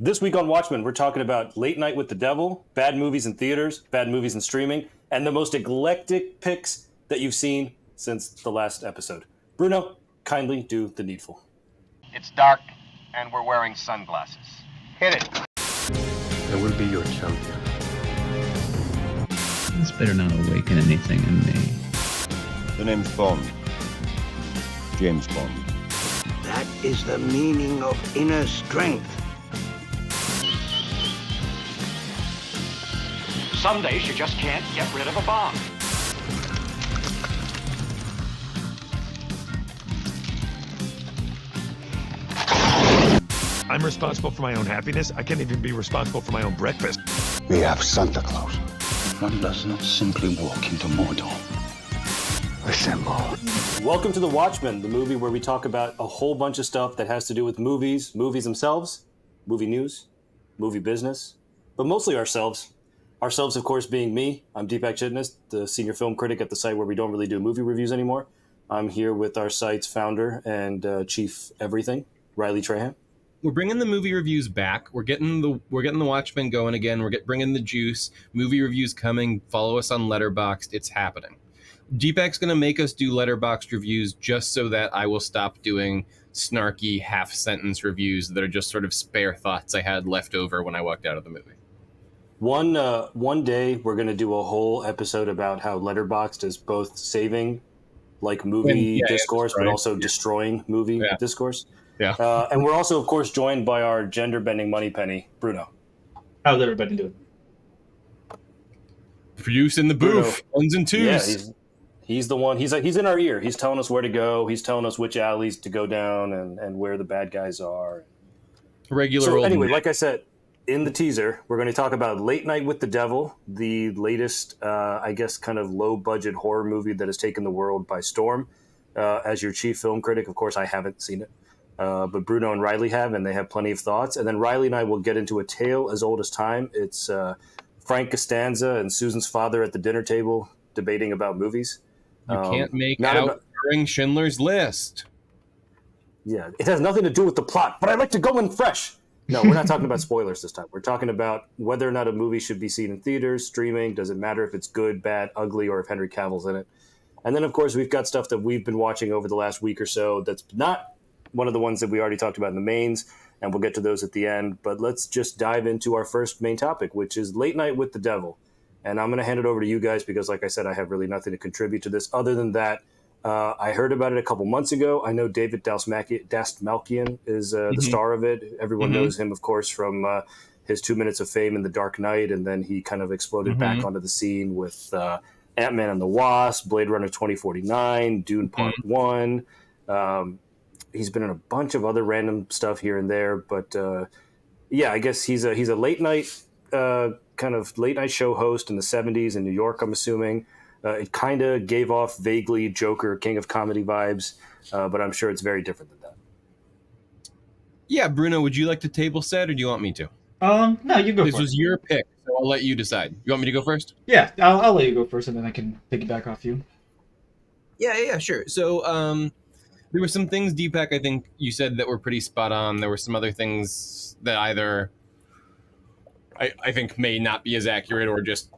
This week on Watchmen, we're talking about Late Night with the Devil, bad movies in theaters, bad movies in streaming, and the most eclectic picks that you've seen since the last episode. Bruno, kindly do the needful. It's dark, and we're wearing sunglasses. Hit it. I will be your champion. This better not awaken anything in me. The name's Bond. James Bond. That is the meaning of inner strength. Some days you just can't get rid of a bomb. I'm responsible for my own happiness. I can't even be responsible for my own breakfast. We have Santa Claus. One does not simply walk into Mordor. Assemble. Welcome to The Watchmen, the movie where we talk about a whole bunch of stuff that has to do with movies themselves, movie news, movie business, but mostly ourselves. Ourselves, of course, being me. I'm Deepak Chitnis, the senior film critic at the site where we don't really do movie reviews anymore. I'm here with our site's founder and chief everything, Ryley Trahan. We're bringing the movie reviews back. We're getting the Watchmen going again. We're bringing the juice. Movie reviews coming. Follow us on Letterboxd. It's happening. Deepak's going to make us do Letterboxd reviews just so that I will stop doing snarky half-sentence reviews that are just sort of spare thoughts I had left over when I walked out of the movie. One day we're going to do a whole episode about how Letterboxd is both saving like movie discourse, but also destroying movie discourse. Yeah. And we're also, of course, joined by our gender-bending moneypenny, Bruno. How's everybody doing? Produce in the booth, ones and twos. Yeah, he's the one. He's in our ear. He's telling us where to go. He's telling us which alleys to go down and where the bad guys are. So anyway, like I said, in the teaser, we're going to talk about Late Night with the Devil, the latest, I guess, kind of low-budget horror movie that has taken the world by storm. As your chief film critic, of course, I haven't seen it. But Bruno and Ryley have, and they have plenty of thoughts. And then Ryley and I will get into a tale as old as time. It's Frank Costanza and Susan's father at the dinner table debating about movies. You can't make out during Schindler's List. Yeah, it has nothing to do with the plot, but I like to go in fresh. No, we're not talking about spoilers this time. We're talking about whether or not a movie should be seen in theaters, streaming. Does it matter if it's good, bad, ugly, or if Henry Cavill's in it? And then, of course, we've got stuff that we've been watching over the last week or so that's not one of the ones that we already talked about in the mains, and we'll get to those at the end. But let's just dive into our first main topic, which is Late Night with the Devil. And I'm going to hand it over to you guys because, like I said, I have really nothing to contribute to this other than that I heard about it a couple months ago. I know David Dastmalchian is the star of it. Everyone knows him, of course, from his 2 minutes of fame in The Dark Knight, and then he kind of exploded back onto the scene with Ant-Man and the Wasp, Blade Runner 2049, Dune Part 1. He's been in a bunch of other random stuff here and there, but I guess he's a late night kind of late night show host in the 70s in New York, I'm assuming. It kind of gave off vaguely Joker, King of Comedy vibes, but I'm sure it's very different than that. Yeah, Bruno, would you like to table set, or do you want me to? No, you go first. This was your pick, so I'll let you decide. You want me to go first? Yeah, I'll let you go first, and then I can piggyback off you. Yeah, sure. So, there were some things, Deepak, I think you said that were pretty spot on. There were some other things that either I think may not be as accurate or just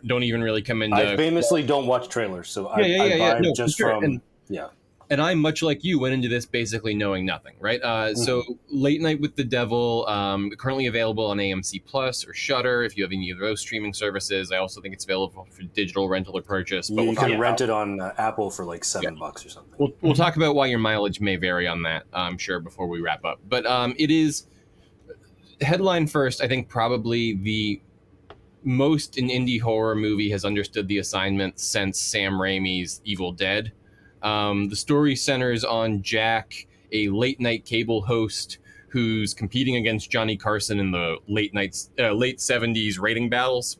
don't even really come into... I famously don't watch trailers, so I buy just from... And I, much like you, went into this basically knowing nothing, right? So Late Night with the Devil, currently available on AMC Plus or Shudder if you have any of those streaming services. I also think it's available for digital rental or purchase. But you can rent it on Apple for like $7 or something. We'll talk about why your mileage may vary on that, I'm sure, before we wrap up. But it is, headline first, I think probably the most an indie horror movie has understood the assignment since Sam Raimi's Evil Dead. The story centers on Jack, a late night cable host who's competing against Johnny Carson in the late 70s rating battles.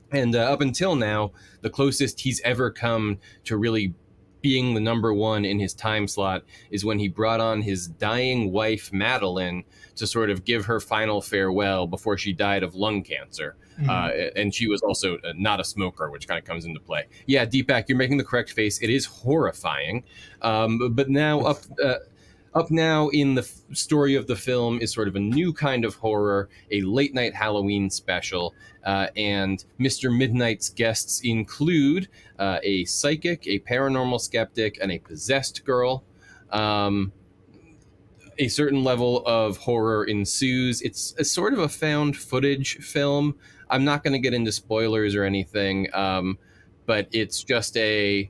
And up until now, the closest he's ever come to really being the number one in his time slot is when he brought on his dying wife, Madeline, to sort of give her final farewell before she died of lung cancer. And she was also not a smoker, which kind of comes into play. Yeah, Deepak, you're making the correct face. It is horrifying. But now Up now in the story of the film is sort of a new kind of horror, a late night Halloween special. And Mr. Midnight's guests include a psychic, a paranormal skeptic, and a possessed girl. A certain level of horror ensues. It's a sort of a found footage film. I'm not going to get into spoilers or anything, but it's just I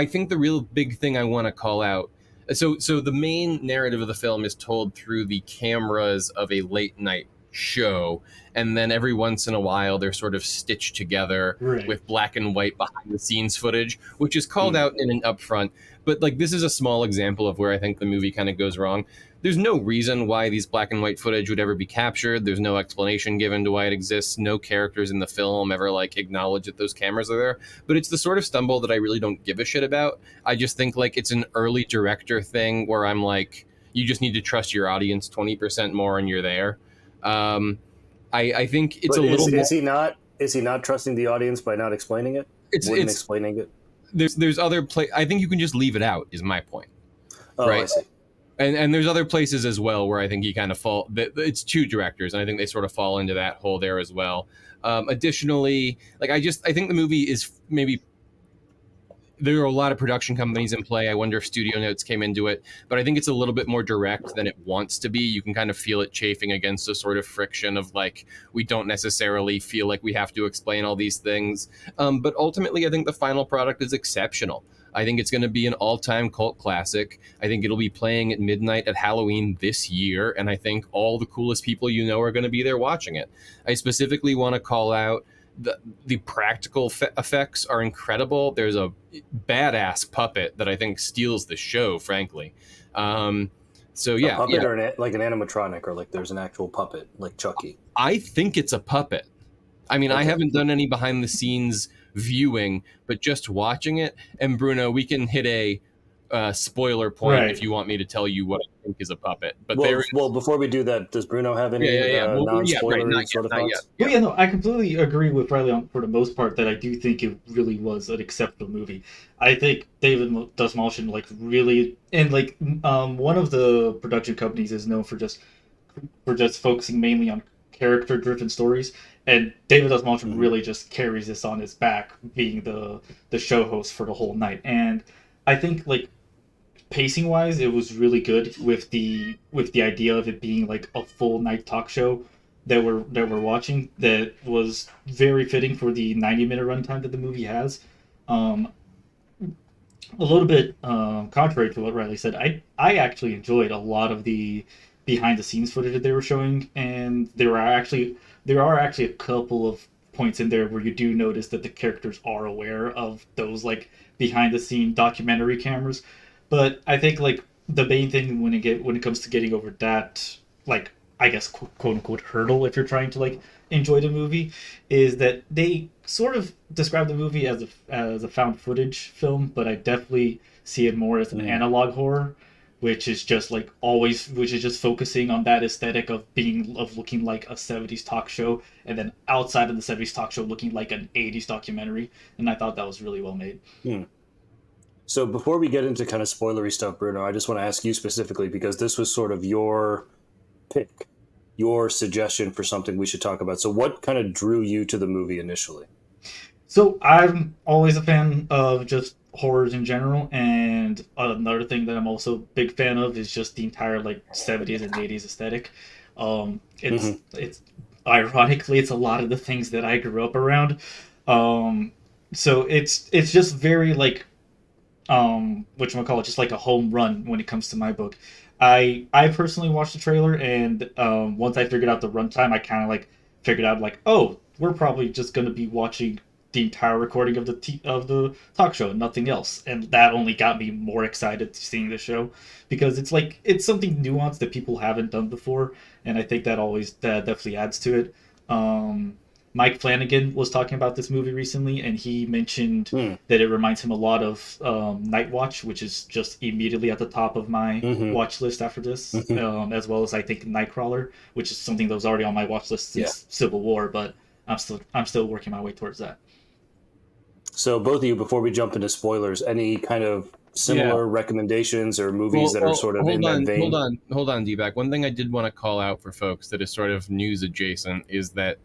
think the real big thing I want to call out. So the main narrative of the film is told through the cameras of a late night show, and then every once in a while they're sort of stitched together with black and white behind the scenes footage, which is called out in an upfront. But like, this is a small example of where I think the movie kind of goes wrong. There's no reason why these black and white footage would ever be captured. There's no explanation given to why it exists. No characters in the film ever like acknowledge that those cameras are there. But it's the sort of stumble that I really don't give a shit about. I just think like it's an early director thing where I'm like, you just need to trust your audience 20% more and you're there. I think it's is he not trusting the audience by not explaining it? It's explaining it. There's other I think you can just leave it out is my point. Oh, right? I see. And there's other places as well where I think he kind of it's two directors, and I think they sort of fall into that hole there as well. Additionally, like I think the movie is maybe, there are a lot of production companies in play. I wonder if studio notes came into it, but I think it's a little bit more direct than it wants to be. You can kind of feel it chafing against a sort of friction of like, we don't necessarily feel like we have to explain all these things. But ultimately, I think the final product is exceptional. I think it's going to be an all-time cult classic. I think it'll be playing at midnight at Halloween this year, and I think all the coolest people you know are going to be there watching it. I specifically want to call out the practical effects are incredible. There's a badass puppet that I think steals the show, frankly. So yeah, a puppet or like an animatronic, or like there's an actual puppet like Chucky. I think it's a puppet. I mean, okay. I haven't done any behind the scenes viewing, but just watching it. And Bruno, we can hit a spoiler point if you want me to tell you what I think is a puppet. But before we do that, does Bruno have any non-spoiler sort of thoughts? No, I completely agree with Ryley for the most part that I do think it really was an acceptable movie. I think David Dastmalchian really, and one of the production companies is known for just focusing mainly on character-driven stories. And David Dastmalchian really just carries this on his back, being the show host for the whole night. And I think pacing wise, it was really good with the idea of it being like a full night talk show that we're watching. That was very fitting for the 90-minute runtime that the movie has. A little bit contrary to what Ryley said, I actually enjoyed a lot of the behind the scenes footage that they were showing, and there are actually a couple of points in there where you do notice that the characters are aware of those behind the scene documentary cameras. But I think the main thing when it comes to getting over that I guess quote unquote hurdle, if you're trying to enjoy the movie, is that they sort of describe the movie as a found footage film, but I definitely see it more as an analog horror, which is just focusing on that aesthetic of looking like a 70s talk show, and then outside of the 70s talk show looking like an 80s documentary. And I thought that was really well made. So before we get into kind of spoilery stuff, Bruno, I just want to ask you specifically, because this was sort of your pick, your suggestion for something we should talk about. So what kind of drew you to the movie initially? So I'm always a fan of just horrors in general, and another thing that I'm also a big fan of is just the entire 70s and 80s aesthetic. It's ironically, it's a lot of the things that I grew up around. So it's just very whatchamacallit, just like a home run when it comes to my book. I personally watched the trailer, and once I figured out the runtime, I kind of figured out oh, we're probably just going to be watching the entire recording of the talk show and nothing else. And that only got me more excited to seeing the show, because it's something nuanced that people haven't done before, and I think that definitely adds to it. Mike Flanagan was talking about this movie recently, and he mentioned that it reminds him a lot of Night Watch, which is just immediately at the top of my watch list after this, as well as I think Nightcrawler, which is something that was already on my watch list since Civil War, but I'm still working my way towards that. So both of you, before we jump into spoilers, any kind of similar recommendations or movies that are sort of in that vein? Hold on, Deepak. One thing I did want to call out for folks that is sort of news adjacent is that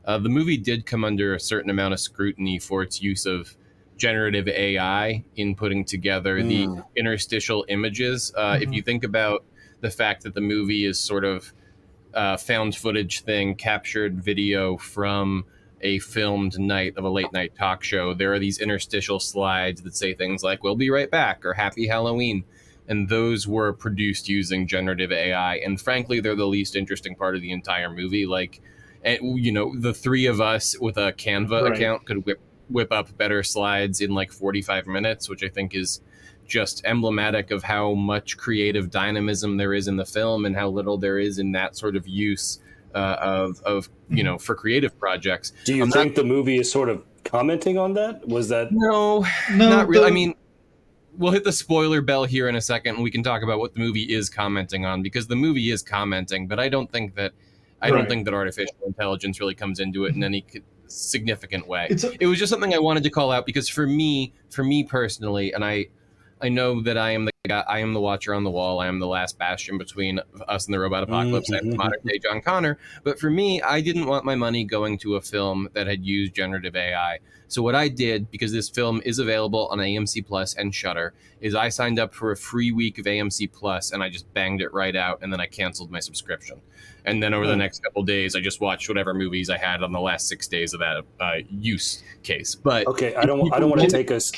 the movie did come under a certain amount of scrutiny for its use of generative AI in putting together the interstitial images. If you think about the fact that the movie is sort of found footage thing, captured video from a filmed night of a late night talk show, there are these interstitial slides that say things like "We'll be right back" or "Happy Halloween," and those were produced using generative AI. And frankly, they're the least interesting part of the entire movie. Like, you know, the three of us with a Canva account could whip up better slides in like 45 minutes, which I think is just emblematic of how much creative dynamism there is in the film and how little there is in that sort of use of you know, for creative projects. Do you think the movie is sort of commenting on that? Was that no, not really. I mean, we'll hit the spoiler bell here in a second, and we can talk about what the movie is commenting on, because the movie is commenting, but I don't think that artificial intelligence really comes into it in any significant way. It was just something I wanted to call out because for me personally, and I know that I am the guy, I am the watcher on the wall, I am the last bastion between us and the robot apocalypse and modern day John Connor. But for me, I didn't want my money going to a film that had used generative AI. So what I did, because this film is available on AMC Plus and Shudder, is I signed up for a free week of AMC Plus and I just banged it right out, and then I canceled my subscription. And then over the next couple of days, I just watched whatever movies I had on the last 6 days of that use case. But okay, I don't want to take us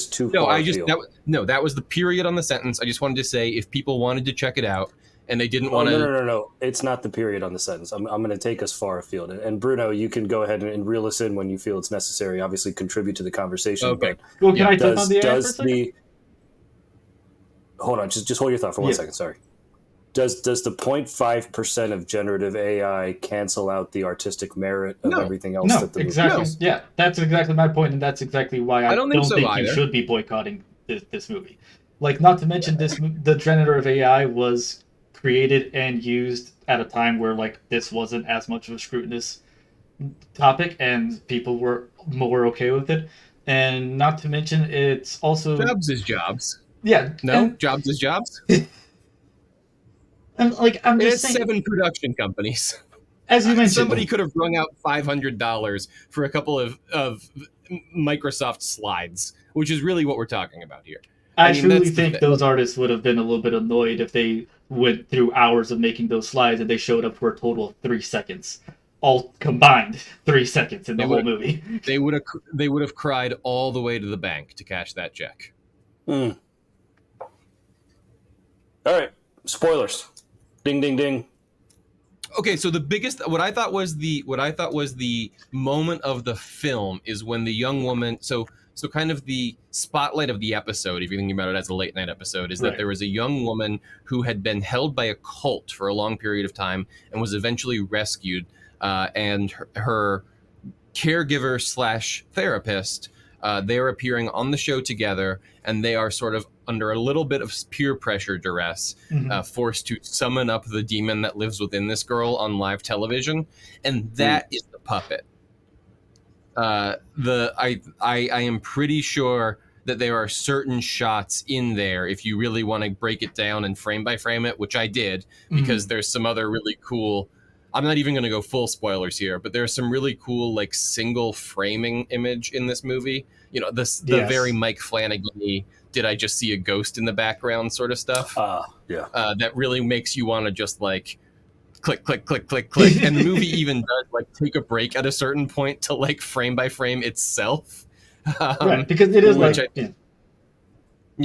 too far. That was the period on the sentence. I just wanted to say if people wanted to check it out and they didn't want to. No. It's not the period on the sentence. I'm going to take us far afield. And Bruno, you can go ahead and reel us in when you feel it's necessary. Obviously, contribute to the conversation. Okay. But can I touch on the AI for a second? Hold on, just hold your thought for 1 second. Sorry. Does the 0.5% of generative AI cancel out the artistic merit of everything else that the movie does? Yeah, that's exactly my point, and that's exactly why I don't think either. you should be boycotting this movie. Like, not to mention the generative AI was created and used at a time where like this wasn't as much of a scrutinous topic, and people were more okay with it. And not to mention, it's also jobs is jobs. Yeah, jobs is jobs. I'm just saying, 7 production companies. As you mentioned, somebody could have wrung out $500 for a couple of Microsoft slides, which is really what we're talking about here. I truly think those artists would have been a little bit annoyed if they went through hours of making those slides and they showed up for a total of 3 seconds. All combined, 3 seconds in the whole movie. They would have cried all the way to the bank to cash that check. All right, spoilers. Ding, ding, ding. Okay, so what I thought was the moment of the film is when the young woman. So kind of the spotlight of the episode, if you're thinking about it as a late night episode, is that there was a young woman who had been held by a cult for a long period of time and was eventually rescued, and her caregiver / therapist. They are appearing on the show together, and they are sort of under a little bit of peer pressure duress, forced to summon up the demon that lives within this girl on live television, and that is the puppet. I am pretty sure that there are certain shots in there, if you really want to break it down and frame by frame it, which I did, because there's some other really cool. I'm not even going to go full spoilers here, but there's some really cool like single framing image in this movie. You know, the very Mike Flanagan-y, did I just see a ghost in the background sort of stuff. That really makes you want to just like click, click, click, click, click. And the movie even does like take a break at a certain point to like frame by frame itself. Right, because it is like...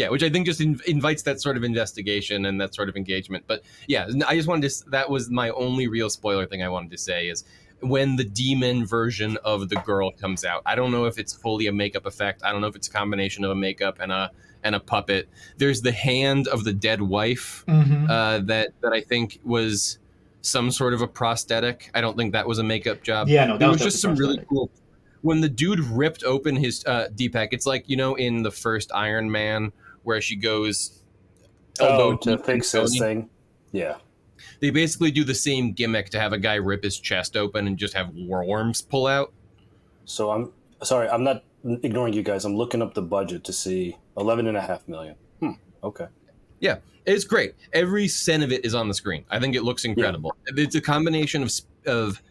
which I think just invites that sort of investigation and that sort of engagement. But yeah, I just wanted to, that was my only real spoiler thing I wanted to say is when the demon version of the girl comes out. I don't know if it's fully a makeup effect. I don't know if it's a combination of a makeup and a puppet. There's the hand of the dead wife that I think was some sort of a prosthetic. I don't think that was a makeup job. Yeah, no, that was just some really cool. When the dude ripped open his Deepak, it's like, you know, in the first Iron Man where she goes elbow to fix this thing. Yeah. They basically do the same gimmick to have a guy rip his chest open and just have worms pull out. So I'm sorry, I'm not ignoring you guys, I'm looking up the budget to see $11.5 million. Okay. Yeah, it's great. Every cent of it is on the screen. I think it looks incredible. Yeah. It's a combination of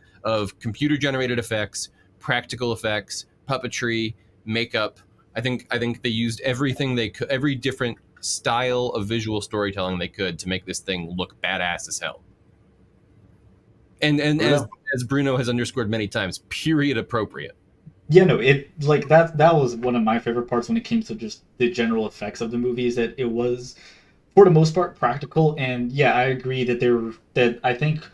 computer generated effects, practical effects, puppetry, makeup. I think they used everything they could, every different style of visual storytelling they could to make this thing look badass as hell. And as Bruno has underscored many times, period appropriate. Yeah, no, it like that was one of my favorite parts when it came to just the general effects of the movie, is that it was for the most part practical. And yeah, I agree that I think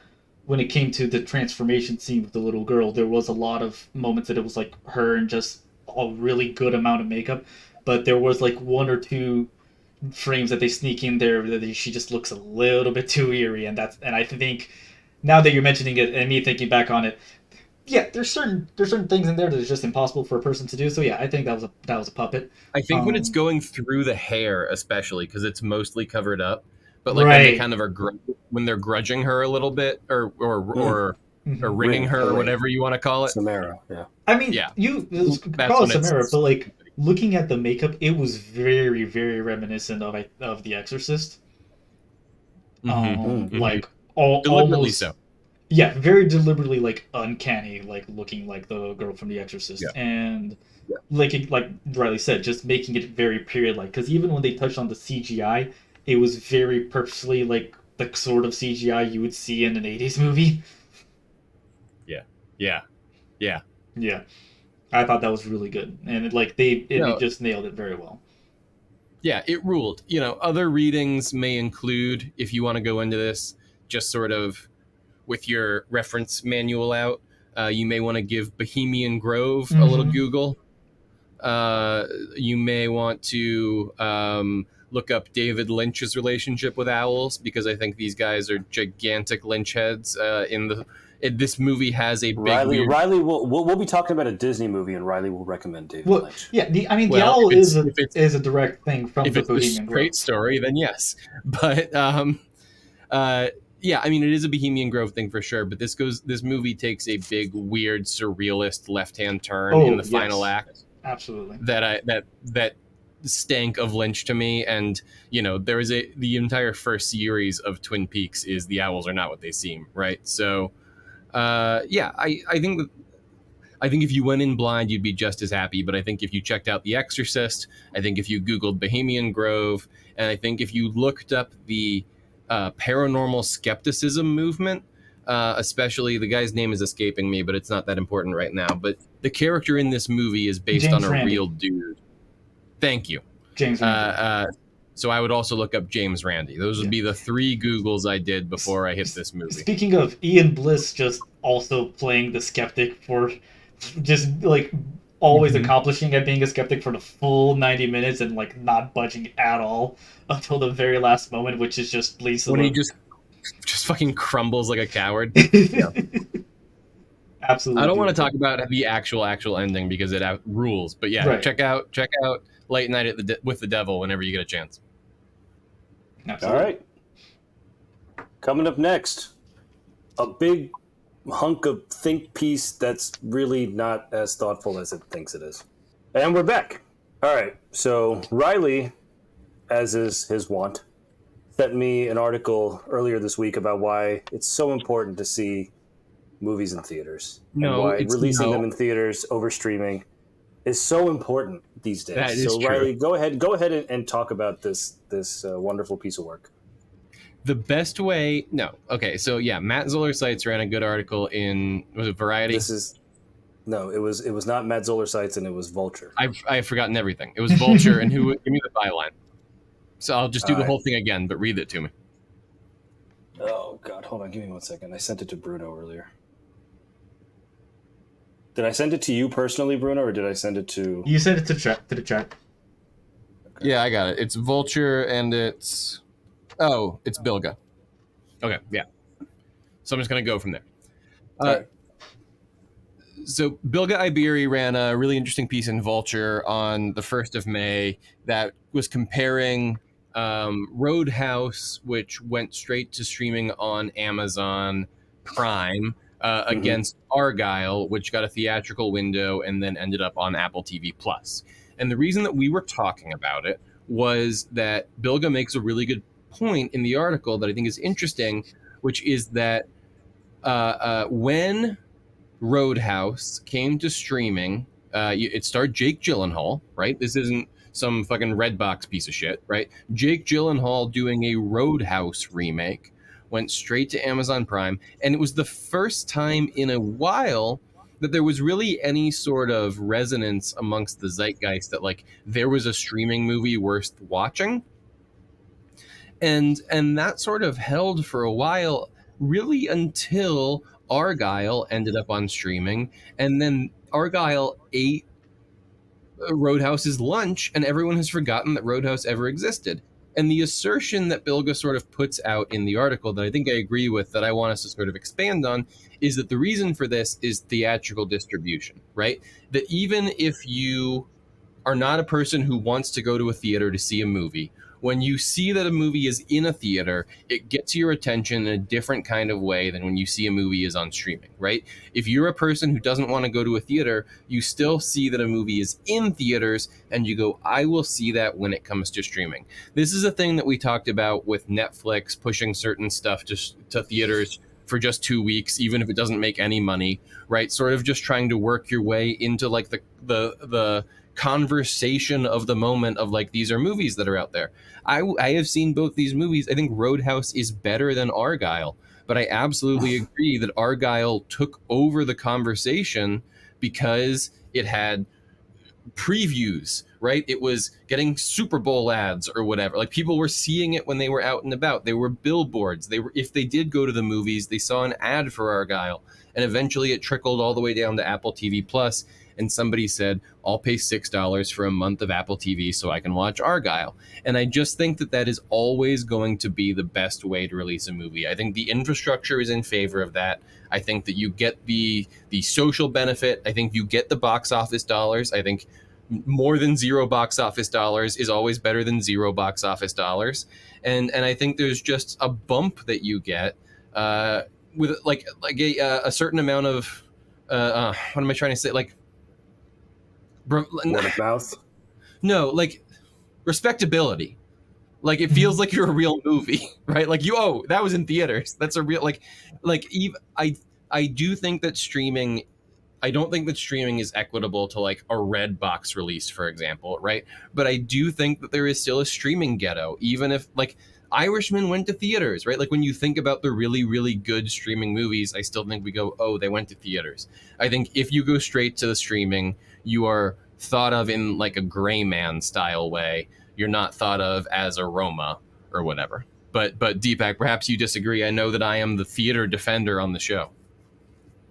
when it came to the transformation scene with the little girl, there was a lot of moments that it was like her and just a really good amount of makeup, but there was like one or two frames that they sneak in there that she just looks a little bit too eerie, and I think now that you're mentioning it and me thinking back on it, yeah, there's certain things in there that is just impossible for a person to do. So yeah, I think that was a puppet. I think when it's going through the hair, especially because it's mostly covered up, but like when they kind of are when they're grudging her a little bit or ringing her or whatever you want to call it. Samara, yeah. I mean, you call it Samara, but like looking at the makeup, it was very, very reminiscent of The Exorcist. Like deliberately almost so. Yeah, very deliberately, like uncanny, like looking like the girl from The Exorcist, and like Ryley said, just making it very period-like. Because even when they touched on the CGI, it was very purposely like the sort of CGI you would see in an '80s movie. Yeah. I thought that was really good, and they just nailed it very well. Yeah, it ruled. Other readings may include, if you want to go into this, just sort of with your reference manual out, you may want to give Bohemian Grove a little Google. You may want to look up David Lynch's relationship with owls, because I think these guys are gigantic Lynch heads. This movie has a big... Ryley we'll be talking about a Disney movie, and Ryley will recommend David Lynch. Yeah, the owl is a direct thing from the Bohemian Grove. If it's a straight story, then yes. But... yeah, I mean, it is a Bohemian Grove thing for sure, but this movie takes a big, weird, surrealist left-hand turn in the final act. Absolutely. That stank of Lynch to me, and there is the entire first series of Twin Peaks is the owls are not what they seem, right? So, I think if you went in blind, you'd be just as happy. But I think if you checked out The Exorcist, I think if you Googled Bohemian Grove, and I think if you looked up the paranormal skepticism movement, especially the guy's name is escaping me, but it's not that important right now. But the character in this movie is based James on a Randi. real dude. Thank you. James Randi. So I would also look up James Randi. Those would be the 3 Googles I did before I hit this movie. Speaking of Ian Bliss, just also playing the skeptic for just always accomplishing at being a skeptic for the full 90 minutes and not budging at all until the very last moment, which is just Lisa. When he just fucking crumbles like a coward. Absolutely. I don't want to talk about the actual ending because it rules, but check out Late Night with the Devil whenever you get a chance. Absolutely. All right. Coming up next, a big hunk of think piece that's really not as thoughtful as it thinks it is. And we're back. All right. So Ryley, as is his wont, sent me an article earlier this week about why it's so important to see movies in theaters. And why releasing them in theaters over streaming is so important these days. That is so true. Ryley, go ahead and talk about this wonderful piece of work. The best way... No. Okay, so Matt Zoller Seitz ran a good article in... Was it Variety? No, it was not Matt Zoller Seitz, and it was Vulture. I've forgotten everything. It was Vulture, and give me the byline. So I'll just do the whole thing again, but read it to me. Oh, God. Hold on. Give me 1 second. I sent it to Bruno earlier. Did I send it to you personally, Bruno, or did I send it to... You sent it to the chat. Okay. Yeah, I got it. It's Vulture, and it's... Oh, it's Bilga. Okay, yeah. So I'm just going to go from there. Right. So Bilga Iberi ran a really interesting piece in Vulture on the 1st of May that was comparing Roadhouse, which went straight to streaming on Amazon Prime, against Argyle, which got a theatrical window and then ended up on Apple TV Plus. And the reason that we were talking about it was that Bilge makes a really good point in the article that I think is interesting, which is that when Roadhouse came to streaming, it starred Jake Gyllenhaal, right? This isn't some fucking Redbox piece of shit, right? Jake Gyllenhaal doing a Roadhouse remake went straight to Amazon Prime, and it was the first time in a while that there was really any sort of resonance amongst the zeitgeist that like there was a streaming movie worth watching. And that sort of held for a while, really until Argyle ended up on streaming, and then Argyle ate Roadhouse's lunch, and everyone has forgotten that Roadhouse ever existed. And the assertion that Bilge sort of puts out in the article that I think I agree with, that I want us to sort of expand on, is that the reason for this is theatrical distribution, right? That even if you are not a person who wants to go to a theater to see a movie, when you see that a movie is in a theater, it gets your attention in a different kind of way than when you see a movie is on streaming, right? If you're a person who doesn't want to go to a theater, you still see that a movie is in theaters and you go, I will see that when it comes to streaming. This is a thing that we talked about with Netflix pushing certain stuff to theaters for just 2 weeks, even if it doesn't make any money, right? Sort of just trying to work your way into like the conversation of the moment of like, these are movies that are out there. I have seen both these movies. I think Roadhouse is better than Argyle, but I absolutely agree that Argyle took over the conversation because it had previews, right? It was getting Super Bowl ads or whatever. Like people were seeing it when they were out and about. They were billboards. If they did go to the movies, they saw an ad for Argyle, and eventually it trickled all the way down to Apple TV Plus. And somebody said, I'll pay $6 for a month of Apple TV so I can watch Argyle. And I just think that is always going to be the best way to release a movie. I think the infrastructure is in favor of that. I think that you get the social benefit. I think you get the box office dollars. I think more than zero box office dollars is always better than zero box office dollars. And I think there's just a bump that you get with like a certain amount of, what am I trying to say? Like, word of mouth? No, like respectability. Like it feels like you're a real movie, right? Like that was in theaters. That's a real I do think that streaming. I don't think that streaming is equitable to like a Redbox release, for example, right? But I do think that there is still a streaming ghetto, even if like Irishman went to theaters, right? Like when you think about the really, really good streaming movies, I still think we go, oh, they went to theaters. I think if you go straight to the streaming, you are thought of in like a Gray Man style way. You're not thought of as a Roma or whatever. But Deepak, perhaps you disagree. I know that I am the theater defender on the show.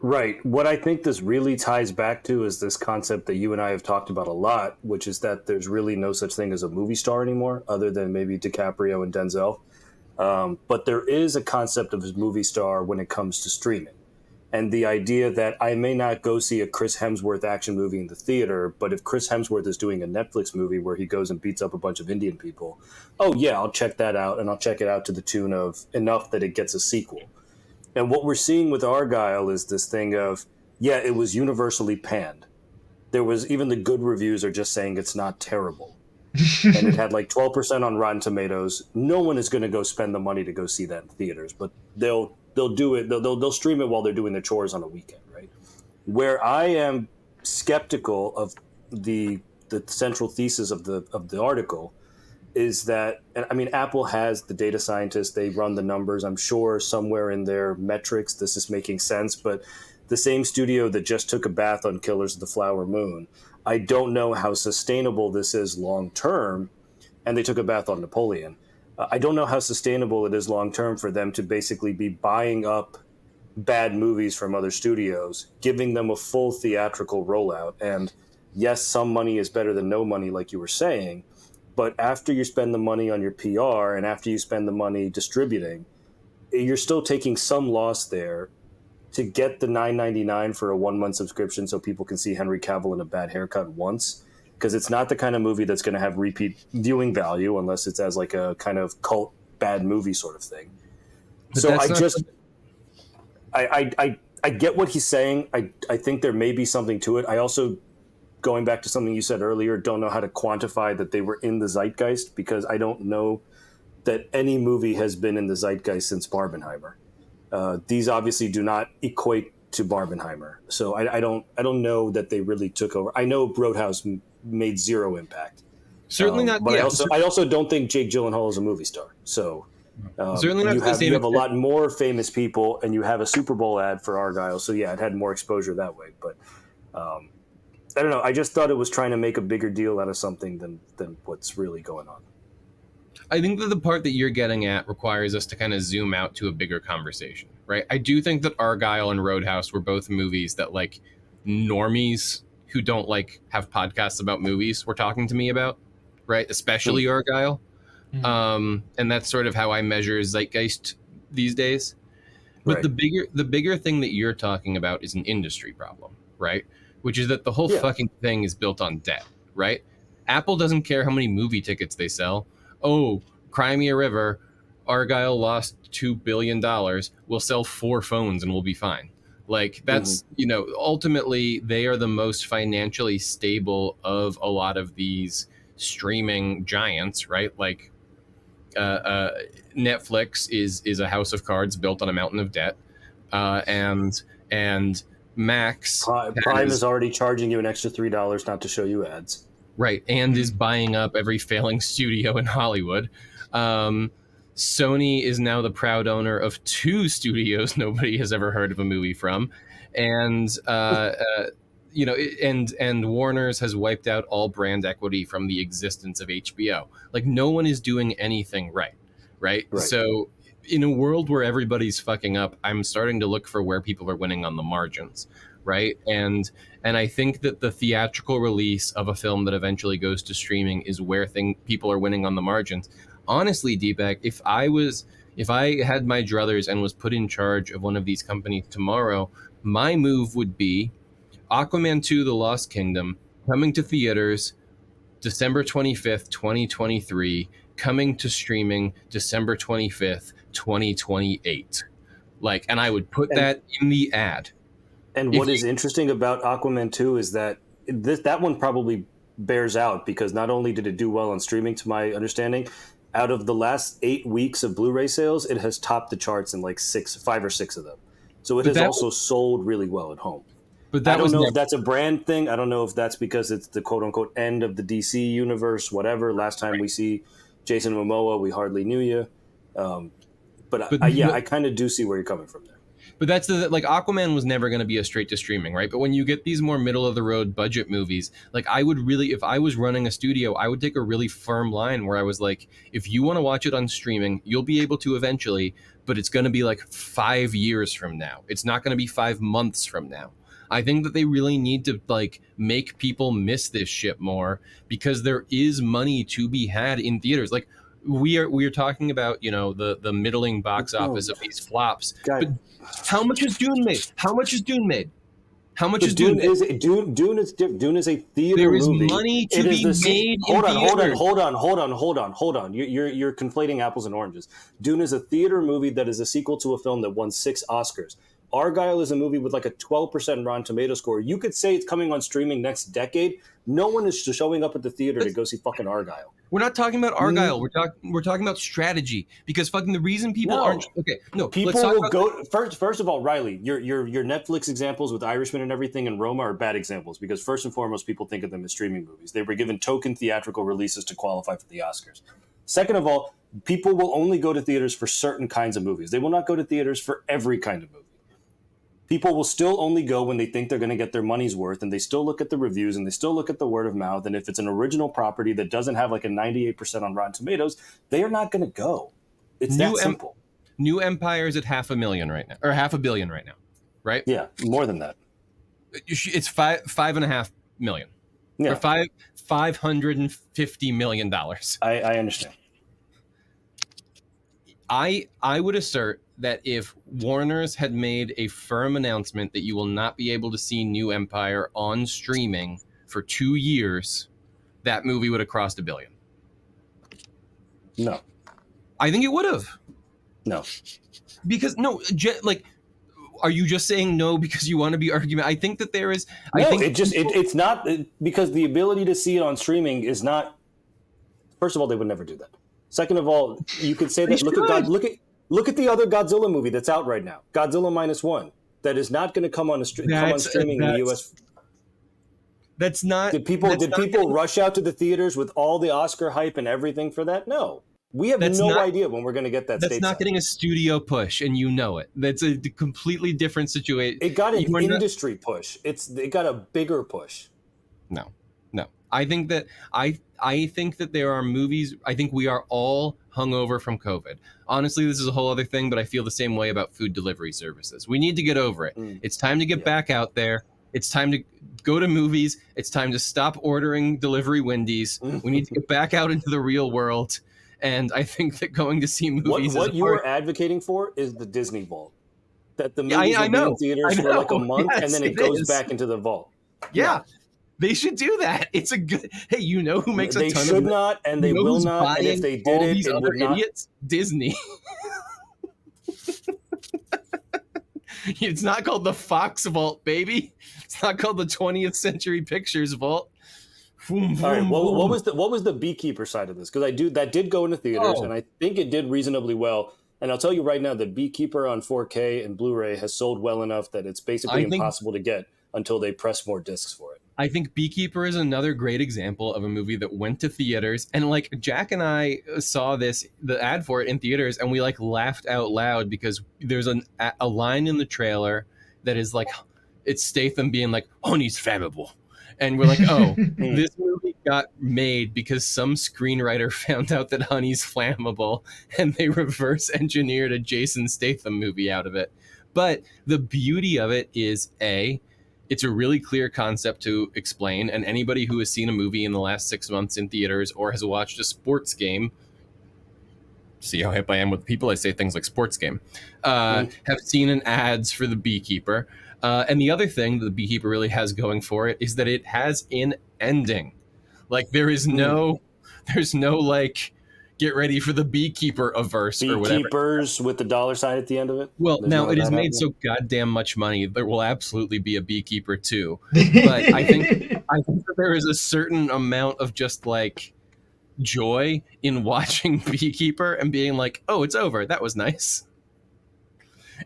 Right. What I think this really ties back to is this concept that you and I have talked about a lot, which is that there's really no such thing as a movie star anymore, other than maybe DiCaprio and Denzel. But there is a concept of a movie star when it comes to streaming. And the idea that I may not go see a Chris Hemsworth action movie in the theater, but if Chris Hemsworth is doing a Netflix movie where he goes and beats up a bunch of Indian people, oh yeah, I'll check that out, and I'll check it out to the tune of enough that it gets a sequel. And what we're seeing with Argyle is this thing of, yeah, it was universally panned. There was, even the good reviews are just saying it's not terrible. And it had like 12% on Rotten Tomatoes. No one is going to go spend the money to go see that in theaters, but they'll do it. They'll stream it while they're doing their chores on a weekend, right? Where I am skeptical of the central thesis of the article is that, I mean, Apple has the data scientists, they run the numbers. I'm sure somewhere in their metrics this is making sense, but the same studio that just took a bath on Killers of the Flower Moon, I don't know how sustainable this is long term, and they took a bath on Napoleon. I don't know how sustainable it is long term for them to basically be buying up bad movies from other studios, giving them a full theatrical rollout. And yes, some money is better than no money, like you were saying, but after you spend the money on your PR and after you spend the money distributing, you're still taking some loss there to get the $9.99 for a 1-month subscription so people can see Henry Cavill in a bad haircut once. Because it's not the kind of movie that's going to have repeat viewing value unless it's as like a kind of cult bad movie sort of thing. But so I get what he's saying. I think there may be something to it. I also, going back to something you said earlier, don't know how to quantify that they were in the zeitgeist, because I don't know that any movie has been in the zeitgeist since Barbenheimer. These obviously do not equate to Barbenheimer, so I don't know that they really took over. I know Roadhouse made zero impact. Certainly not. But yeah, I also don't think Jake Gyllenhaal is a movie star. So certainly not. You have a lot more famous people, and you have a Super Bowl ad for Argyle. So yeah, it had more exposure that way. But I don't know. I just thought it was trying to make a bigger deal out of something than what's really going on. I think that the part that you're getting at requires us to kind of zoom out to a bigger conversation, right? I do think that Argyle and Roadhouse were both movies that like normies who don't like have podcasts about movies were talking to me about, right? Especially Argyle. And that's sort of how I measure zeitgeist these days. But Right. the bigger thing that you're talking about is an industry problem, right? Which is that the whole fucking thing is built on debt, right? Apple doesn't care how many movie tickets they sell. Oh, cry me a river. Argyle lost $2 billion. We'll sell 4 phones and we'll be fine. Like that's, ultimately they are the most financially stable of a lot of these streaming giants, right? Like Netflix is a house of cards built on a mountain of debt. And Max Prime is already charging you an extra $3 not to show you ads. Right, and is buying up every failing studio in Hollywood. Sony is now the proud owner of 2 studios nobody has ever heard of a movie from, and and Warner's has wiped out all brand equity from the existence of HBO. Like no one is doing anything right? So in a world where everybody's fucking up, I'm starting to look for where people are winning on the margins, right? And I think that the theatrical release of a film that eventually goes to streaming is where people are winning on the margins. Honestly, Deepak, if I had my druthers and was put in charge of one of these companies tomorrow, my move would be Aquaman 2: The Lost Kingdom coming to theaters December 25th, 2023, coming to streaming December 25th, 2028. Like, and I would put that in the ad. And what is interesting about Aquaman 2 is that that one probably bears out, because not only did it do well on streaming, to my understanding, out of the last 8 weeks of Blu-ray sales, it has topped the charts in like 5 or 6 of them. So it has also sold really well at home. But I don't know if that's a brand thing. I don't know if that's because it's the quote-unquote end of the DC universe, whatever. Last time we see Jason Momoa, we hardly knew you. I kind of do see where you're coming from there. But that's like Aquaman was never going to be a straight to streaming, right? But when you get these more middle of the road budget movies, like I would really, if I was running a studio, I would take a really firm line where I was like, if you want to watch it on streaming, you'll be able to eventually, but it's going to be like 5 years from now. It's not going to be 5 months from now. I think that they really need to like make people miss this shit more, because there is money to be had in theaters. Like we are talking about, the middling box office of these flops. But how much is Dune made? How much is Dune made? Dune is a theater movie. There is money to be made in theaters. Hold on. You're conflating apples and oranges. Dune is a theater movie that is a sequel to a film that won 6 Oscars. Argyle is a movie with like a 12% Rotten Tomato score. You could say it's coming on streaming next decade. No one is showing up at the theater to go see fucking Argyle. We're not talking about Argyle. We're talking about strategy, because fucking the reason people aren't people will go first of all, Ryley, your Netflix examples with Irishman and everything and Roma are bad examples, because first and foremost, people think of them as streaming movies. They were given token theatrical releases to qualify for the Oscars. Second of all, people will only go to theaters for certain kinds of movies. They will not go to theaters for every kind of movie. People will still only go when they think they're going to get their money's worth, and they still look at the reviews and they still look at the word of mouth. And if it's an original property that doesn't have like a 98% on Rotten Tomatoes, they are not going to go. It's that simple. New Empire's at 500,000 right now, or 500 million right now, right? Yeah, more than that. It's 5.5 million. Yeah, or $550 million. I understand. I would assert that if Warner's had made a firm announcement that you will not be able to see New Empire on streaming for 2 years, that movie would have crossed $1 billion. No. I think it would have. No. Because, Are you just saying no because you want to be argument? I think that there is. It's not because the ability to see it on streaming is not. First of all, they would never do that. Second of all, you could say that. Look at the other Godzilla movie that's out right now, Godzilla -1, that is not going to come on streaming in the U.S. That's not. Did people rush out to the theaters with all the Oscar hype and everything for that? No. We have no idea when we're going to get that. That's not getting a studio push, and you know it. That's a completely different situation. It got an industry push. It got a bigger push. No. I think that there are movies. I think we are all hungover from COVID. Honestly, this is a whole other thing, but I feel the same way about food delivery services. We need to get over it. It's time to get back out there. It's time to go to movies. It's time to stop ordering delivery Wendy's. We need to get back out into the real world. And I think that going to see movies. What you are advocating for is the Disney Vault. That the movies will be in theaters for like a month, and then it goes back into the vault. Yeah. They should do that. It's a good. Hey, you know who makes a ton of. They should not, and they will not. And if they did it, it would not. Idiots, Disney. It's not called the Fox Vault, baby. It's not called the 20th Century Pictures Vault. All right. What was the Beekeeper side of this? Because that did go into theaters, and I think it did reasonably well. And I'll tell you right now, the Beekeeper on 4K and Blu-ray has sold well enough that it's basically impossible to get until they press more discs for it. I think Beekeeper is another great example of a movie that went to theaters, and like Jack and I saw the ad for it in theaters, and we like laughed out loud because there's a line in the trailer that is like, it's Statham being like, "Honey's flammable," and we're like, oh, this movie got made because some screenwriter found out that honey's flammable, and they reverse engineered a Jason Statham movie out of it. But the beauty of it is it's a really clear concept to explain, and anybody who has seen a movie in the last 6 months in theaters or has watched a sports game, see how hip I am with people, I say things like sports game, have seen an ads for the Beekeeper. And the other thing that the Beekeeper really has going for it is that it has an ending. Like there's no like, get ready for the Beekeeper averse or whatever. Beekeepers with the $sign at the end of it. Well, now it has made so goddamn much money. There will absolutely be a Beekeeper 2. But I think that there is a certain amount of just like joy in watching Beekeeper and being like, oh, it's over. That was nice.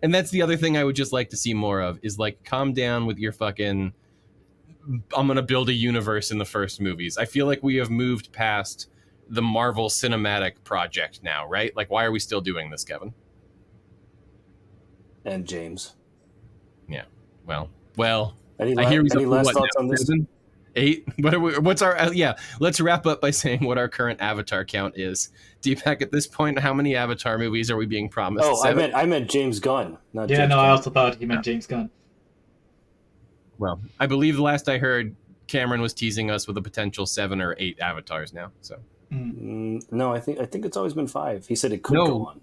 And that's the other thing I would just like to see more of is like, calm down with your fucking, I'm going to build a universe in the first movies. I feel like we have moved past the Marvel Cinematic Project now, right? Like, why are we still doing this, Kevin? And James. Yeah. Well. Any last thoughts on this? 8? What's our? Let's wrap up by saying what our current Avatar count is. Deepak, at this point, how many Avatar movies are we being promised? Oh, I meant James Gunn. Not yeah, James no, Gunn. I also thought he meant James Gunn. Well, I believe the last I heard, Cameron was teasing us with a potential 7 or 8 Avatars now. So. No, I think it's always been 5. He said it could go on.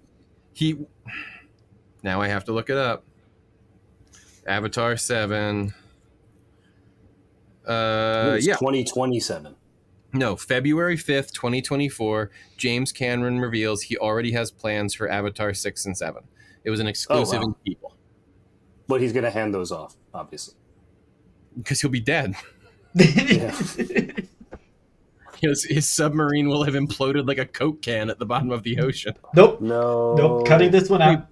Now I have to look it up. Avatar 7. It's 2027. No, February 5th, 2024. James Cameron reveals he already has plans for Avatar 6 and 7. It was an exclusive in People. But he's going to hand those off, obviously. Because he'll be dead. Yeah. His submarine will have imploded like a Coke can at the bottom of the ocean. Nope. Cutting this one out.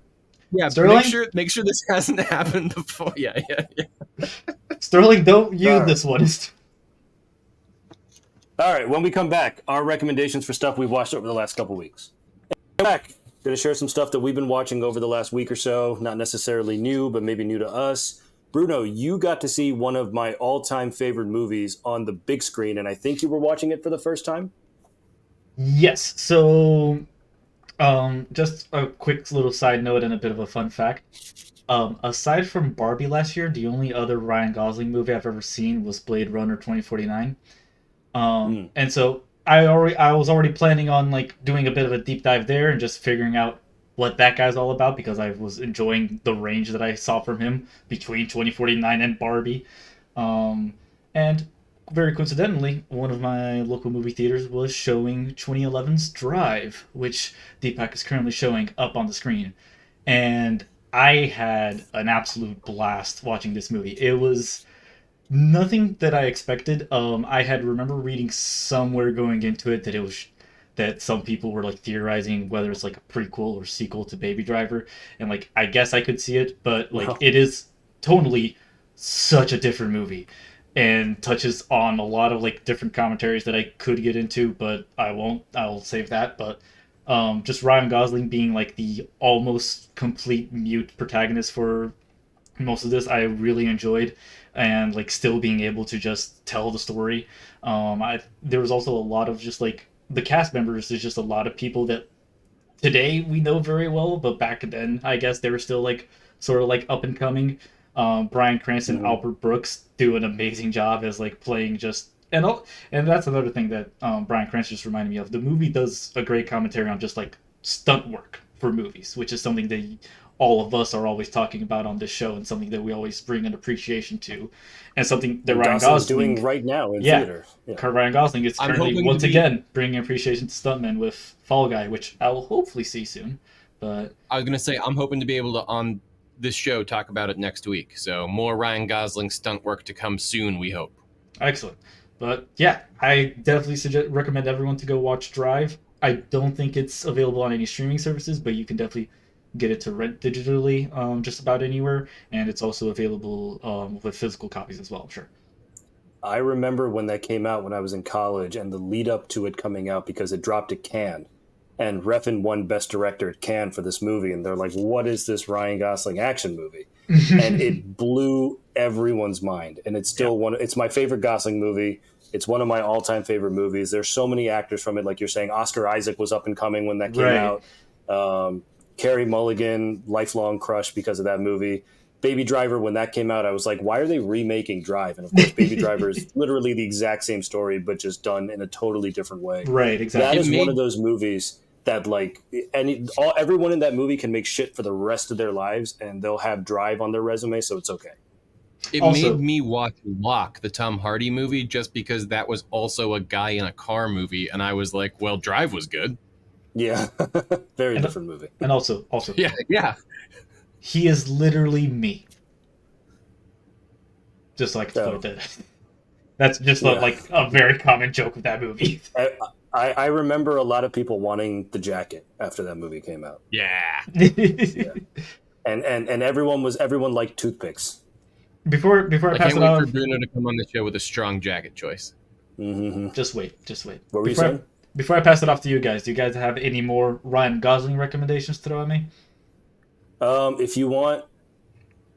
Yeah, Sterling? make sure this hasn't happened before. Yeah. Sterling, don't use this one. All right, when we come back, our recommendations for stuff we've watched over the last couple weeks. Back, going to share some stuff that we've been watching over the last week or so. Not necessarily new, but maybe new to us. Bruno, you got to see one of my all-time favorite movies on the big screen, and I think you were watching it for the first time? Yes. So, just a quick little side note and a bit of a fun fact. Aside from Barbie last year, the only other Ryan Gosling movie I've ever seen was Blade Runner 2049. And so I was already planning on like doing a bit of a deep dive there and just figuring out what that guy's all about because I was enjoying the range that I saw from him between 2049 and Barbie. And very coincidentally, one of my local movie theaters was showing 2011's Drive, which Deepak is currently showing up on the screen. And I had an absolute blast watching this movie. It was nothing that I expected. I had remember reading somewhere going into it that it was that some people were like theorizing whether it's like a prequel or sequel to Baby Driver, and like I guess I could see it, but like it is totally such a different movie, and touches on a lot of like different commentaries that I could get into, but I won't. I'll save that. But just Ryan Gosling being like the almost complete mute protagonist for most of this, I really enjoyed, and like still being able to just tell the story. There was also a lot of just like the cast members. There's just a lot of people that today we know very well, but back then I guess they were still like sort of like up and coming. Bryan Cranston, Albert Brooks do an amazing job as like playing just and that's another thing that Bryan Cranston just reminded me of. The movie does a great commentary on just like stunt work for movies, which is something that all of us are always talking about on this show, and something that we always bring an appreciation to, and something that Ryan Gosling doing right now in theater. Yeah. Ryan Gosling is currently once again bringing appreciation to stuntmen with Fall Guy, which I will hopefully see soon. But I was gonna say I'm hoping to be able to on this show talk about it next week. So more Ryan Gosling stunt work to come soon, we hope. Excellent. But yeah, I definitely recommend everyone to go watch Drive. I don't think it's available on any streaming services, but you can definitely get it to rent digitally just about anywhere, and it's also available with physical copies as well, I'm sure. I remember when that came out when I was in college, and the lead up to it coming out, because it dropped at Cannes, and Refn won Best Director at Cannes for this movie, and they're like, what is this Ryan Gosling action movie? And it blew everyone's mind, and it's still it's my favorite Gosling movie. It's one of my all-time favorite movies. There's so many actors from it, like you're saying. Oscar Isaac was up and coming when that came out. Carey Mulligan, lifelong crush because of that movie. Baby Driver, when that came out, I was like, why are they remaking Drive? And of course, Baby Driver is literally the exact same story, but just done in a totally different way. Right, exactly. That is one of those movies that, like, everyone in that movie can make shit for the rest of their lives, and they'll have Drive on their resume, so it's okay. It made me watch Locke, the Tom Hardy movie, just because that was also a guy in a car movie, and I was like, well, Drive was good. Yeah, very different movie. And also, yeah, he is literally me. Just like to put that. That's just like a very common joke of that movie. I remember a lot of people wanting the jacket after that movie came out. Yeah. And everyone liked toothpicks. Before I pass can't it wait off, for Bruno to come on the show with a strong jacket choice. Mm-hmm. Just wait. What were you saying? Before I pass it off to you guys, do you guys have any more Ryan Gosling recommendations to throw at me? If you want,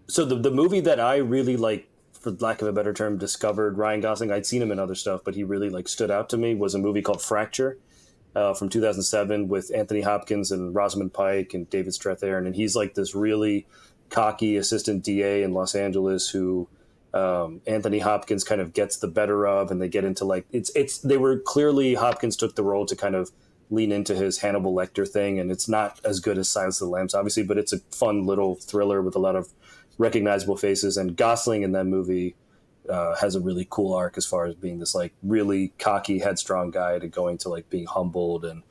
so the movie that I really like, for lack of a better term, discovered Ryan Gosling. I'd seen him in other stuff, but he really like stood out to me. Was a movie called Fracture from 2007 with Anthony Hopkins and Rosamund Pike and David Strathairn, and he's like this really cocky assistant DA in Los Angeles who Anthony Hopkins kind of gets the better of, and they get into like they were clearly Hopkins took the role to kind of lean into his Hannibal Lecter thing, and it's not as good as Silence of the Lambs, obviously, but it's a fun little thriller with a lot of recognizable faces. And Gosling in that movie has a really cool arc as far as being this like really cocky, headstrong guy to going to like being humbled and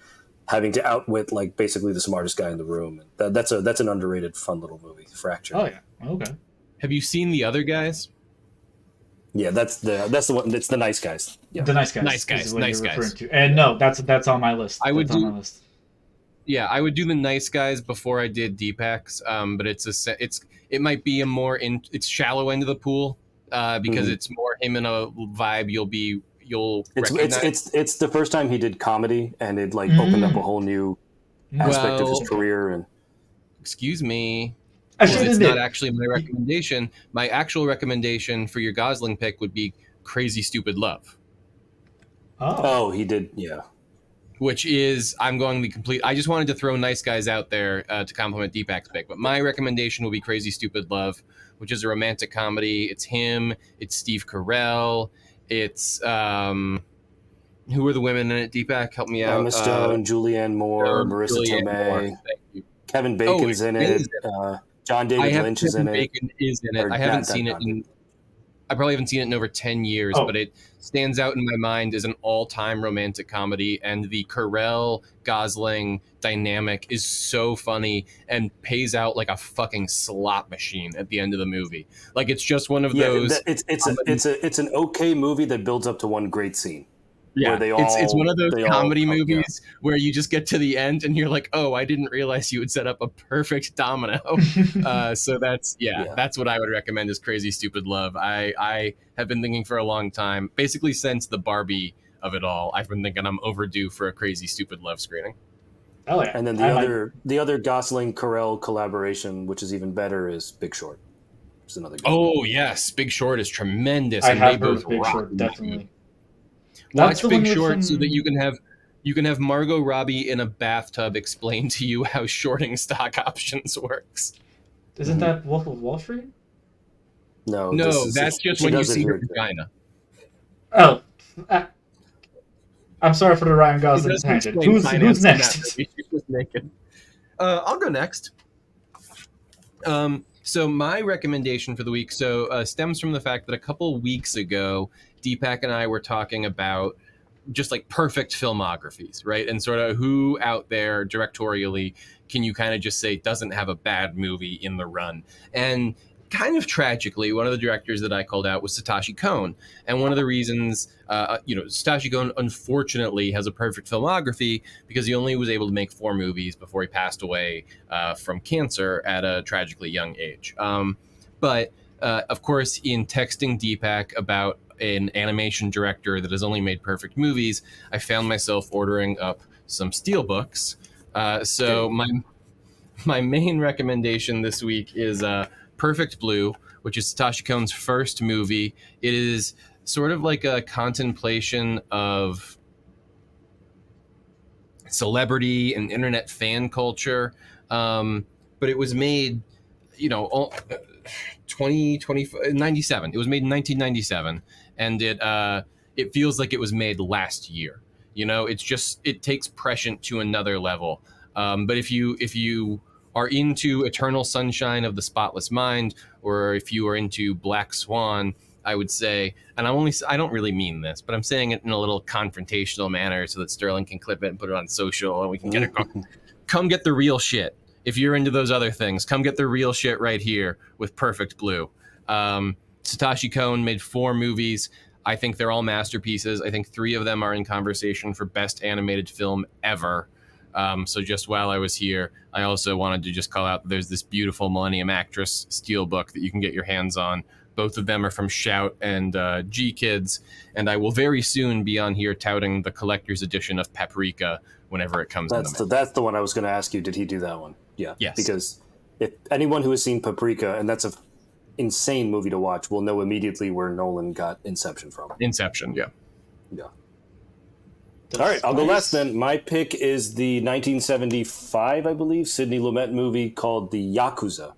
having to outwit like basically the smartest guy in the room. And that's an underrated, fun little movie, Fracture. Oh yeah, okay. Have you seen The Other Guys? Yeah, that's the one. It's The Nice Guys. Yeah. The Nice Guys. Nice Guys. Is what Nice you're Guys. referring to. And no, that's on my list. I would on my list. Yeah, I would do The Nice Guys before I did Deepak's, but it might be it's shallow end of the pool because it's more him in a vibe you'll recognize. It's the first time he did comedy, and it like opened up a whole new aspect of his career. And excuse me. It's not actually my recommendation. My actual recommendation for your Gosling pick would be Crazy Stupid Love. Oh, he did, yeah. Which is, I'm going the complete. I just wanted to throw Nice Guys out there to compliment Deepak's pick, but my recommendation will be Crazy Stupid Love, which is a romantic comedy. It's him. It's Steve Carell. It's who are the women in it? Deepak, help me out. Emma Stone, Julianne Moore, Marissa Tomei. Thank you. Kevin Bacon's in it. John David Lynch is in it. Bacon is in it. I haven't seen it. I probably haven't seen it in over 10 years, but it stands out in my mind as an all-time romantic comedy, and the Carell Gosling dynamic is so funny and pays out like a fucking slot machine at the end of the movie. Like, it's just one of those. It's an okay movie that builds up to one great scene. Yeah, it's one of those comedy movies yeah. where you just get to the end and you're like, oh, I didn't realize you would set up a perfect domino. So that's what I would recommend is Crazy Stupid Love. I have been thinking for a long time, basically since the Barbie of it all, I've been thinking I'm overdue for a Crazy Stupid Love screening. Oh yeah. And then the other Gosling Carell collaboration, which is even better, is Big Short. It's another good one. Yes, Big Short is tremendous. I have heard of Big Short, definitely. Watch Big Short so that you can have Margot Robbie in a bathtub explain to you how shorting stock options works. Isn't that Wolf of Wall Street? No, that's just when you see her vagina. Oh, I'm sorry for the Ryan Gosling tangent. Who's next? She's just naked. I'll go next. So my recommendation for the week stems from the fact that a couple weeks ago, Deepak and I were talking about just like perfect filmographies, right? And sort of who out there directorially can you kind of just say doesn't have a bad movie in the run. And kind of tragically, one of the directors that I called out was Satoshi Kon. And one of the reasons, Satoshi Kon unfortunately has a perfect filmography because he only was able to make 4 movies before he passed away from cancer at a tragically young age. But of course, in texting Deepak about an animation director that has only made perfect movies, I found myself ordering up some steelbooks. So my main recommendation this week is Perfect Blue, which is Satoshi Kon's first movie. It is sort of like a contemplation of celebrity and internet fan culture, but it was made, 97. It was made in 1997, and it feels like it was made last year. It takes prescient to another level. But if you are into Eternal Sunshine of the Spotless Mind, or if you are into Black Swan, I would say, and I don't really mean this, but I'm saying it in a little confrontational manner so that Sterling can clip it and put it on social and we can get it. Come get the real shit. If you're into those other things, come get the real shit right here with Perfect Blue. Satoshi Kon made 4 movies. I think they're all masterpieces. I think 3 of them are in conversation for best animated film ever. So just while I was here, I also wanted to just call out that there's this beautiful Millennium Actress steelbook that you can get your hands on. Both of them are from Shout and G Kids, and I will very soon be on here touting the collector's edition of Paprika whenever it comes out. That's the one I was going to ask you. Did he do that one? Yeah. Yes. Because if anyone who has seen Paprika, and that's an insane movie to watch, will know immediately where Nolan got Inception from. Inception, yeah. Yeah. All right, I'll go last then. My pick is the 1975, I believe, Sidney Lumet movie called The Yakuza.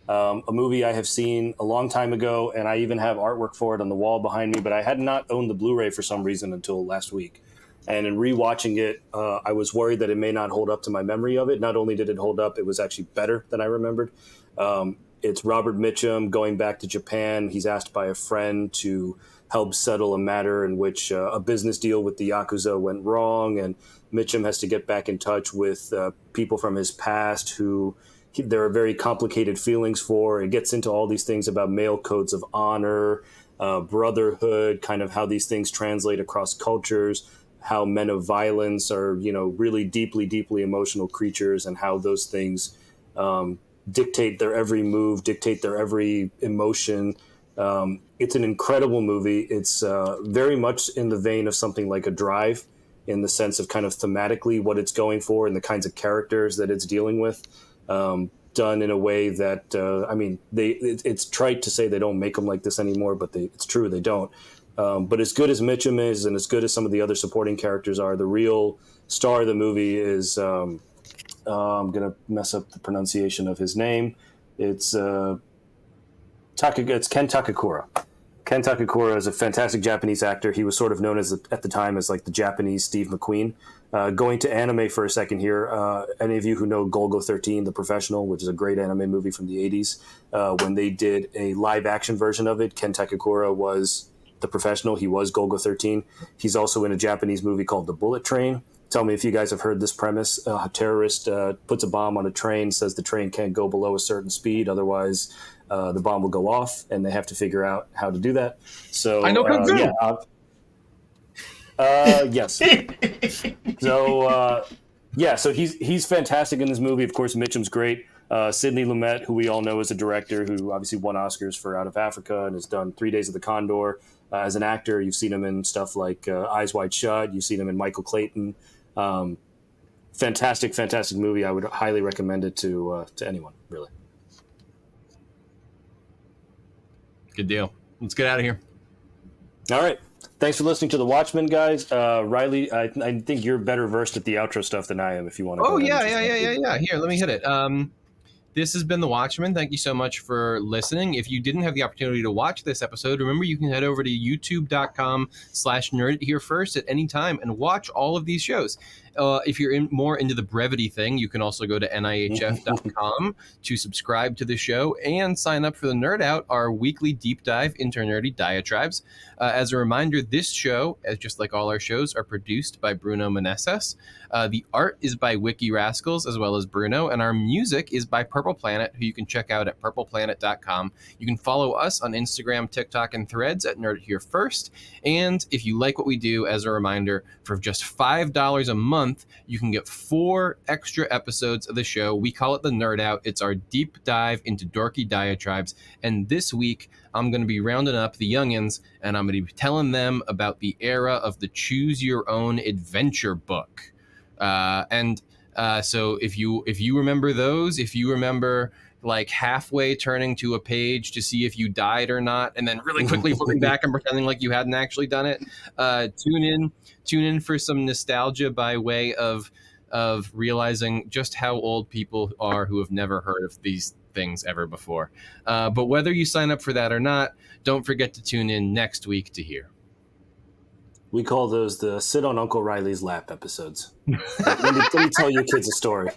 A movie I have seen a long time ago, and I even have artwork for it on the wall behind me, but I had not owned the Blu-ray for some reason until last week. And in rewatching it, I was worried that it may not hold up to my memory of it. Not only did it hold up, it was actually better than I remembered. It's Robert Mitchum going back to Japan. He's asked by a friend to help settle a matter in which a business deal with the Yakuza went wrong, and Mitchum has to get back in touch with people from his past who there are very complicated feelings for. It gets into all these things about male codes of honor, brotherhood, kind of how these things translate across cultures, how men of violence are, really deeply, deeply emotional creatures, and how those things dictate their every move, dictate their every emotion. It's an incredible movie. It's very much in the vein of something like A Drive, in the sense of kind of thematically what it's going for and the kinds of characters that it's dealing with, done in a way that, it's trite to say they don't make them like this anymore, but it's true, they don't. But as good as Mitchum is, and as good as some of the other supporting characters are, the real star of the movie is, I'm going to mess up the pronunciation of his name. It's Ken Takakura. Ken Takakura is a fantastic Japanese actor. He was sort of known as at the time as like the Japanese Steve McQueen. Going to anime for a second here. Any of you who know Golgo 13, The Professional, which is a great anime movie from the 80s, when they did a live action version of it, Ken Takakura was The Professional. He was Golgo 13. He's also in a Japanese movie called The Bullet Train. Tell me if you guys have heard this premise. A terrorist puts a bomb on a train, says the train can't go below a certain speed, otherwise the bomb will go off, and they have to figure out how to do that. So I know Kung Fu. Yes. So he's fantastic in this movie. Of course, Mitchum's great. Sidney Lumet, who we all know is a director who obviously won Oscars for Out of Africa and has done 3 Days of the Condor. As an actor, you've seen him in stuff like Eyes Wide Shut. You've seen him in Michael Clayton. Fantastic movie. I would highly recommend it to anyone, really. Good deal. Let's get out of here. All right. Thanks for listening to The Watchmen, guys. Ryley, I think you're better versed at the outro stuff than I am, if you want to. Oh, yeah. Here, let me hit it. This has been The Watchmen. Thank you so much for listening. If you didn't have the opportunity to watch this episode, remember you can head over to youtube.com/nerditherefirst at any time and watch all of these shows. If you're more into the brevity thing, you can also go to nihf.com to subscribe to the show and sign up for the Nerd Out, our weekly deep dive into nerdy diatribes. As a reminder, this show, as just like all our shows, are produced by Bruno Menezes. The art is by Wiki Rascals, as well as Bruno, and our music is by Purple Planet, who you can check out at purpleplanet.com. You can follow us on Instagram, TikTok, and Threads at Nerd It Here First. And if you like what we do, as a reminder, for just $5 a month, you can get 4 extra episodes of the show. We call it the Nerd Out. It's our deep dive into dorky diatribes. And this week, I'm going to be rounding up the youngins, and I'm going to be telling them about the era of the Choose Your Own Adventure book. So if you remember those, if you remember like halfway turning to a page to see if you died or not, and then really quickly flipping back and pretending like you hadn't actually done it, tune in for some nostalgia by way of realizing just how old people are who have never heard of these things ever before. But whether you sign up for that or not, don't forget to tune in next week to hear. We call those the Sit on Uncle Riley's Lap episodes. Let me tell you kids a story.